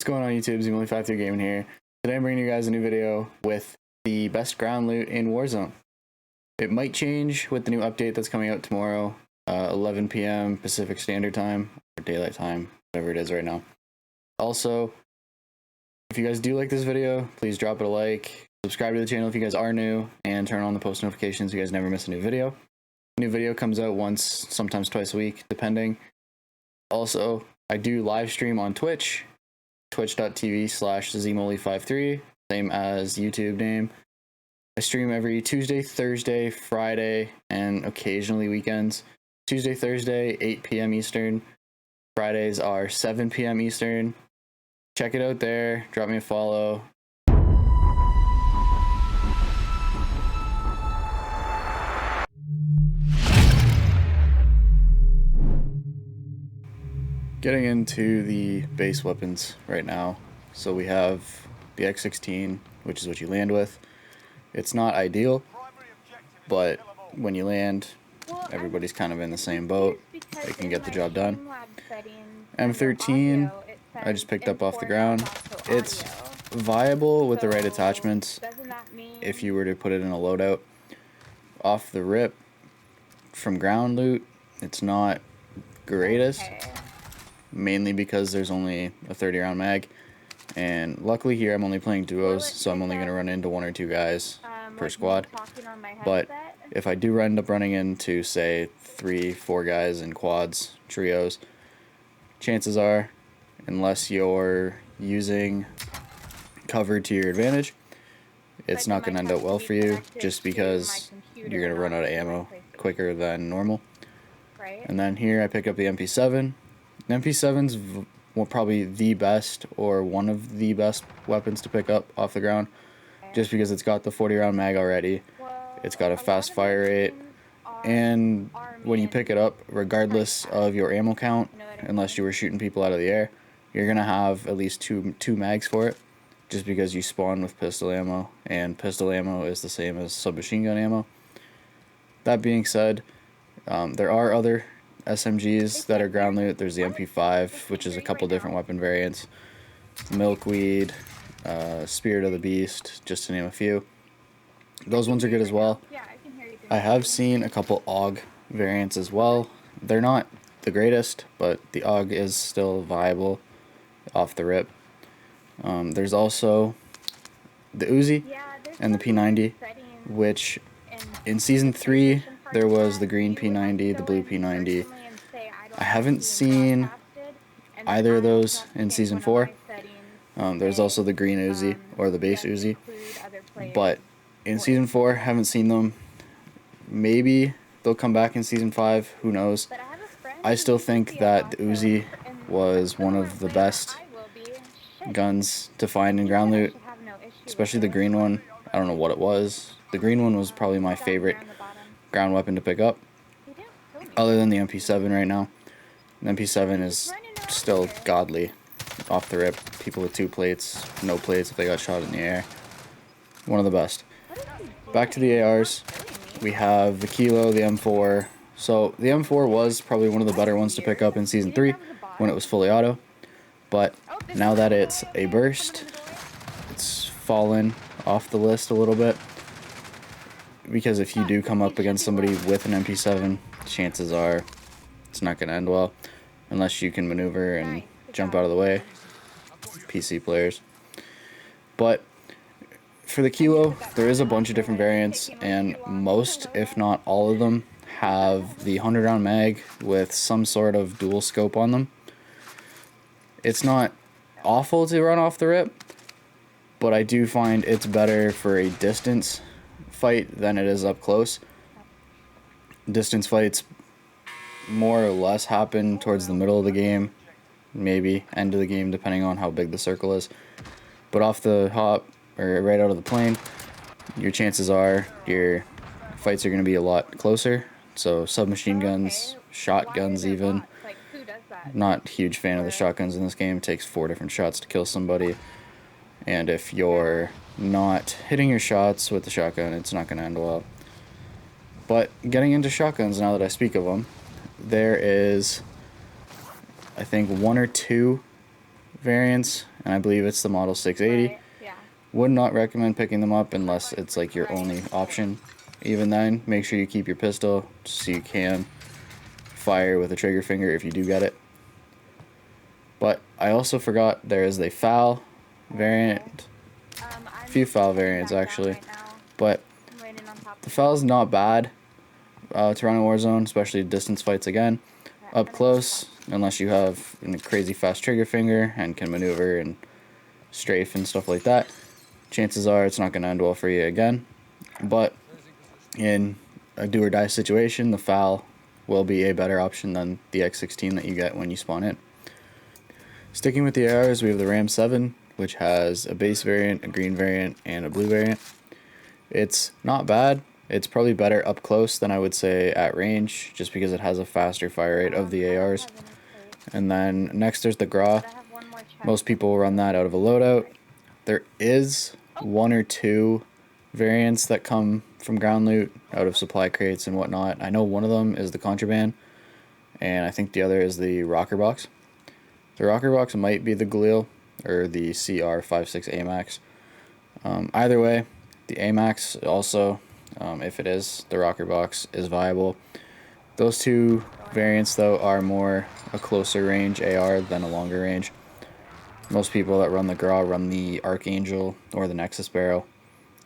What's going on YouTube? Zimoli53 Gaming here. Today I'm bringing you guys a new video with the best ground loot in Warzone. It might change with the new update that's coming out tomorrow, 11 p.m. Pacific Standard Time, or Daylight Time, whatever it is right now. Also, if you guys do like this video, please drop it a like, subscribe to the channel if you guys are new, and turn on the post notifications so you guys never miss a new video. A new video comes out once, sometimes twice a week, depending. Also, I do live stream on Twitch, twitch.tv/zmoli53, same as YouTube name. I stream every Tuesday, Thursday, Friday, and occasionally weekends. Tuesday, Thursday, 8 p.m. Eastern. Fridays are 7 p.m. Eastern. Check it out there. Drop me a follow. Getting into the base weapons right now. So we have the X16, which is what you land with. It's not ideal, but when you land, everybody's kind of in the same boat. They can get the job done. M13, I just picked up off the ground. It's viable with the right attachments if you were to put it in a loadout. Off the rip, from ground loot, it's not greatest. Mainly because there's only a 30 round mag, and luckily here I'm only playing duos, so I'm only going to run into 1 or 2 guys per squad. But if I do end up running into, say, 3-4 guys in quads, trios, chances are, unless you're using cover to your advantage, it's not going to end up well for you, just because you're going to run out of ammo quicker than normal. And then here I pick up the MP7. The MP7's probably the best, or one of the best weapons to pick up off the ground, just because it's got the 40 round mag already, it's got a fast fire rate, and when you pick it up, regardless of your ammo count, unless you were shooting people out of the air, you're going to have at least two mags for it, just because you spawn with pistol ammo, and pistol ammo is the same as submachine gun ammo. That being said, there are other SMGs that are ground loot. There's the MP5, which is a couple different weapon variants, Milkweed, Spirit of the Beast, just to name a few. Those ones are good as well. I have seen a couple AUG variants as well. They're not the greatest, but the AUG is still viable off the rip. There's also the Uzi and the P90, which in Season 3 there was the green P90, the blue P90. I haven't seen either of those in Season 4. There's also the green Uzi, or the base Uzi. But in Season 4, haven't seen them. Maybe they'll come back in Season 5, who knows. I still think that the Uzi was one of the best guns to find in ground loot, especially the green one. I don't know what it was. The green one was probably my favorite ground weapon to pick up, other than the MP7 right now. The MP7 is still godly off the rip. People with 2 plates, no plates if they got shot in the air. One of the best. Back to the ARs, we have the Kilo, the M4. So the M4 was probably one of the better ones to pick up in Season 3 when it was fully auto, but now that it's a burst, it's fallen off the list a little bit. Because if you do come up against somebody with an MP7, chances are it's not going to end well, unless you can maneuver and jump out of the way, PC players. But for the Kilo, there is a bunch of different variants, and most, if not all of them, have the 100 round mag with some sort of dual scope on them. It's not awful to run off the rip, but I do find it's better for a distance fight than it is up close. Distance fights more or less happen towards the middle of the game, maybe end of the game, depending on how big the circle is. But off the hop, or right out of the plane, your chances are your fights are going to be a lot closer. So submachine guns, shotguns even. Not a huge fan of the shotguns in this game. It takes 4 different shots to kill somebody. And if you're not hitting your shots with the shotgun, it's not going to end well. But getting into shotguns, now that I speak of them, there is, I think, 1 or 2 variants and I believe it's the Model 680. Right. Yeah. Would not recommend picking them up unless it's like your only option. Even then, make sure you keep your pistol so you can fire with a trigger finger if you do get it. But I also forgot there is a FAL variant, a few FAL variants actually, but the FAL is not bad to run in Warzone, especially distance fights again. Up close, unless you have a crazy fast trigger finger and can maneuver and strafe and stuff like that, chances are it's not going to end well for you again. But in a do or die situation, the FAL will be a better option than the X16 that you get when you spawn in. Sticking with the ARs, we have the Ram 7, which has a base variant, a green variant, and a blue variant. It's not bad. It's probably better up close than I would say at range, just because it has a faster fire rate of the ARs. And then next there's the GRA. Most people will run that out of a loadout. There is one or two variants that come from ground loot out of supply crates and whatnot. I know one of them is the Contraband, and I think the other is the Rocker Box. The Rocker Box might be the Galil or the CR56 AMAX. Either way, the AMAX also, if it is the Rocker Box, is viable. Those two variants though are more a closer range AR than a longer range. Most people that run the GRA run the Archangel or the Nexus barrel,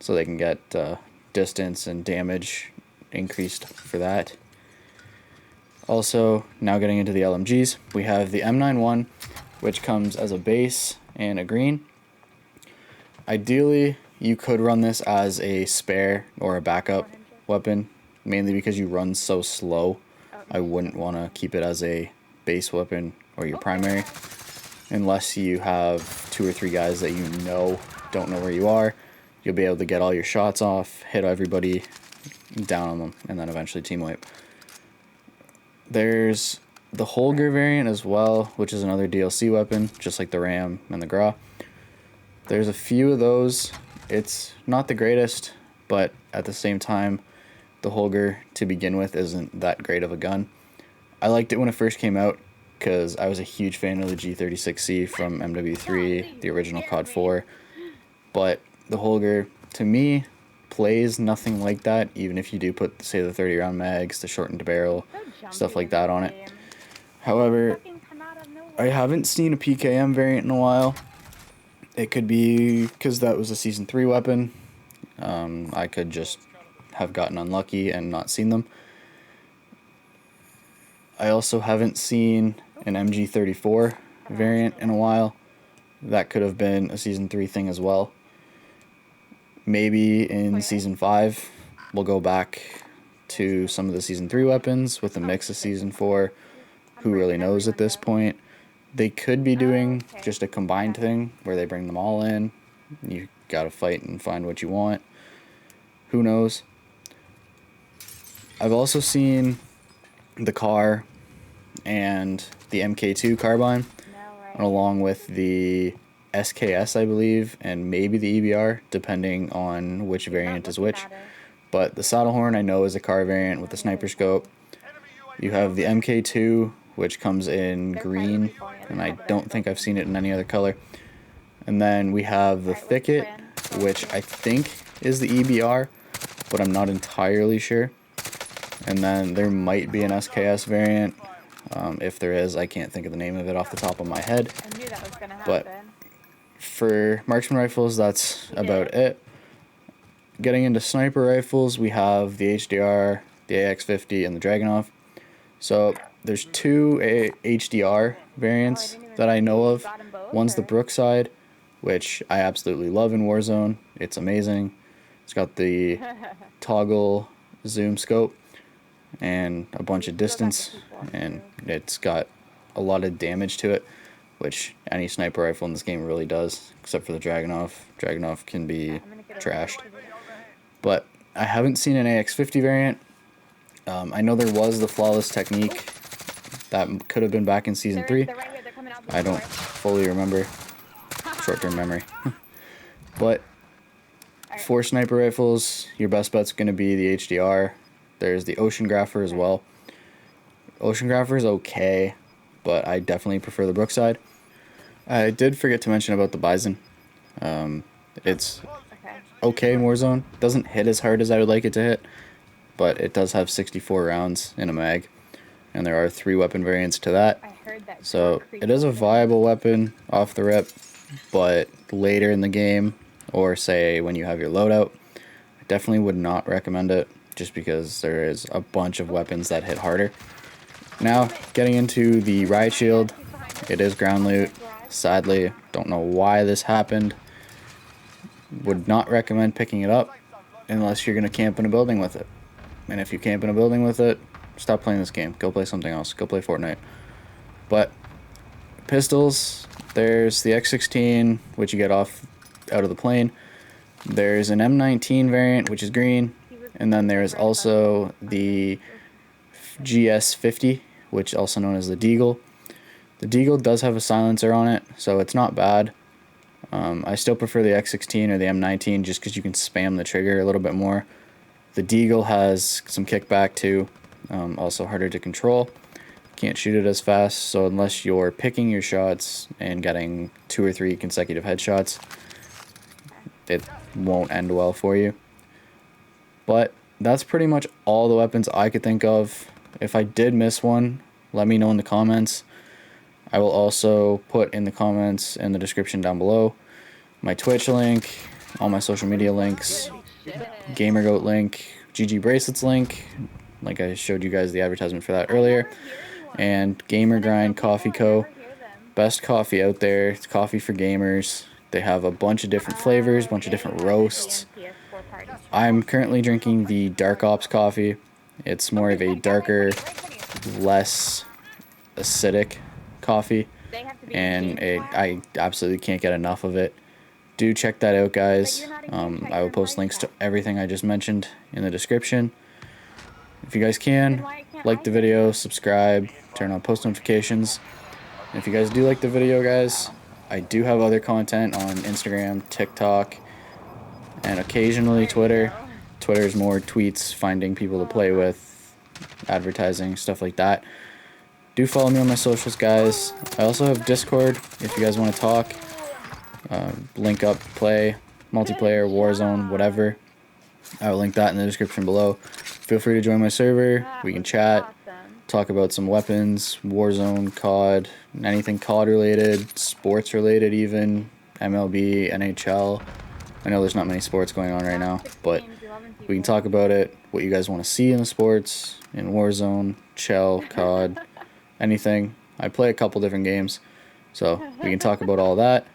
so they can get distance and damage increased for that. Also, now getting into the LMGs, we have the M91, which comes as a base and a green. Ideally, you could run this as a spare or a backup weapon, mainly because you run so slow. I wouldn't want to keep it as a base weapon or your primary, unless you have 2 or 3 guys that you know don't know where you are. You'll be able to get all your shots off, hit everybody, down on them, and then eventually team wipe. There's the Holger variant as well, which is another DLC weapon, just like the Ram and the GRA. There's a few of those. It's not the greatest, but at the same time, the Holger to begin with isn't that great of a gun. I liked it when it first came out because I was a huge fan of the G36C from MW3, the original COD 4, but the Holger, to me, plays nothing like that, even if you do put, say, the 30 round mags, the shortened barrel, stuff like that on it. However, I haven't seen a PKM variant in a while. It could be because that was a Season 3 weapon. I could just have gotten unlucky and not seen them. I also haven't seen an MG34 variant in a while. That could have been a Season 3 thing as well. Maybe in Season 5 we'll go back to some of the Season 3 weapons with a mix of Season 4. Who really knows at this point? They could be doing just a combined thing where they bring them all in. You gotta fight and find what you want. Who knows? I've also seen the CAR and the MK2 carbine, along with the SKS, I believe, and maybe the EBR, depending on which variant is which. But the Saddlehorn I know is a CAR variant with the sniper scope. You have the MK2, which comes in green, and I don't think I've seen it in any other color. And then we have the Thicket, which I think is the EBR, but I'm not entirely sure. And then there might be an SKS variant. If there is, I can't think of the name of it off the top of my head. But for marksman rifles, that's about it. Getting into sniper rifles, we have the HDR, the AX50, and the Dragunov. So there's 2 HDR variants that I know of. One's the Brookside, which I absolutely love in Warzone. It's amazing. It's got the toggle zoom scope and a bunch of distance, and it's got a lot of damage to it, which any sniper rifle in this game really does, except for the Dragunov. Dragunov can be trashed. But I haven't seen an AX50 variant. I know there was the Flawless Technique. That could have been back in Season 3. I don't fully remember. Short-term memory. But for sniper rifles, your best bet's going to be the HDR. There's the Oceanographer as well. Oceanographer is okay, but I definitely prefer the Brookside. I did forget to mention about the Bison. It's Okay. okay in Warzone. Doesn't hit as hard as I would like it to hit, but it does have 64 rounds in a mag, and there are 3 weapon variants to that. I heard that. So Concrete it is a weapon. viable weapon off the rip, but later in the game, or say when you have your loadout, I definitely would not recommend it, just because there is a bunch of weapons that hit harder. Now, getting into the riot shield, it is ground loot. Sadly, don't know why this happened. Would not recommend picking it up unless you're going to camp in a building with it. And if you camp in a building with it, stop playing this game. Go play something else. Go play Fortnite. But pistols, there's the X16, which you get off out of the plane. There's an M19 variant, which is green. And then there's also the GS50, which is also known as the Deagle. The Deagle does have a silencer on it, so it's not bad. I still prefer the X16 or the M19 just because you can spam the trigger a little bit more. The Deagle has some kickback too, also harder to control. Can't shoot it as fast, so unless you're picking your shots and getting 2 or 3 consecutive headshots, it won't end well for you. But that's pretty much all the weapons I could think of. If I did miss one, let me know in the comments. I will also put in the comments in the description down below my Twitch link, all my social media links, GamerGoat link, GG Bracelets link, like I showed you guys the advertisement for that earlier, and Gamer Grind Coffee Co. Best coffee out there. It's coffee for gamers. They have a bunch of different flavors, a bunch of different roasts. I'm currently drinking the Dark Ops coffee. It's more of a darker, less acidic coffee, and I absolutely can't get enough of it. Do check that out, guys. I will post links to everything I just mentioned in the description. If you guys can, like the video, subscribe, turn on post notifications. And if you guys do like the video, guys, I do have other content on Instagram, TikTok, and occasionally Twitter. Twitter is more tweets, finding people to play with, advertising, stuff like that. Do follow me on my socials, guys. I also have Discord if you guys want to talk. Link up, play, multiplayer, Warzone, whatever. I will link that in the description below. Feel free to join my server. We can chat, talk about some weapons, Warzone, COD, anything COD related, sports related even, MLB, NHL. I know there's not many sports going on right now, but we can talk about it, what you guys want to see in the sports, in Warzone, Shell, COD, anything. I play a couple different games, so we can talk about all that.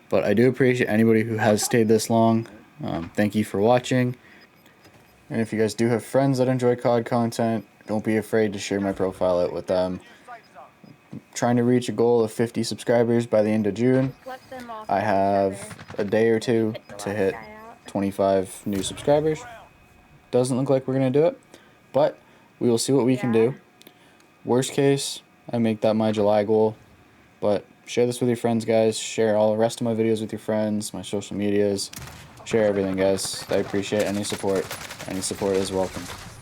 But I do appreciate anybody who has stayed this long. Thank you for watching. And if you guys do have friends that enjoy COD content, don't be afraid to share my profile out with them. I'm trying to reach a goal of 50 subscribers by the end of June. I have a day or two to hit 25 new subscribers. Doesn't look like we're going to do it, but we will see what we can do. Worst case, I make that my July goal, but share this with your friends, guys. Share all the rest of my videos with your friends, my social medias. Share everything, guys. I appreciate any support. Any support is welcome.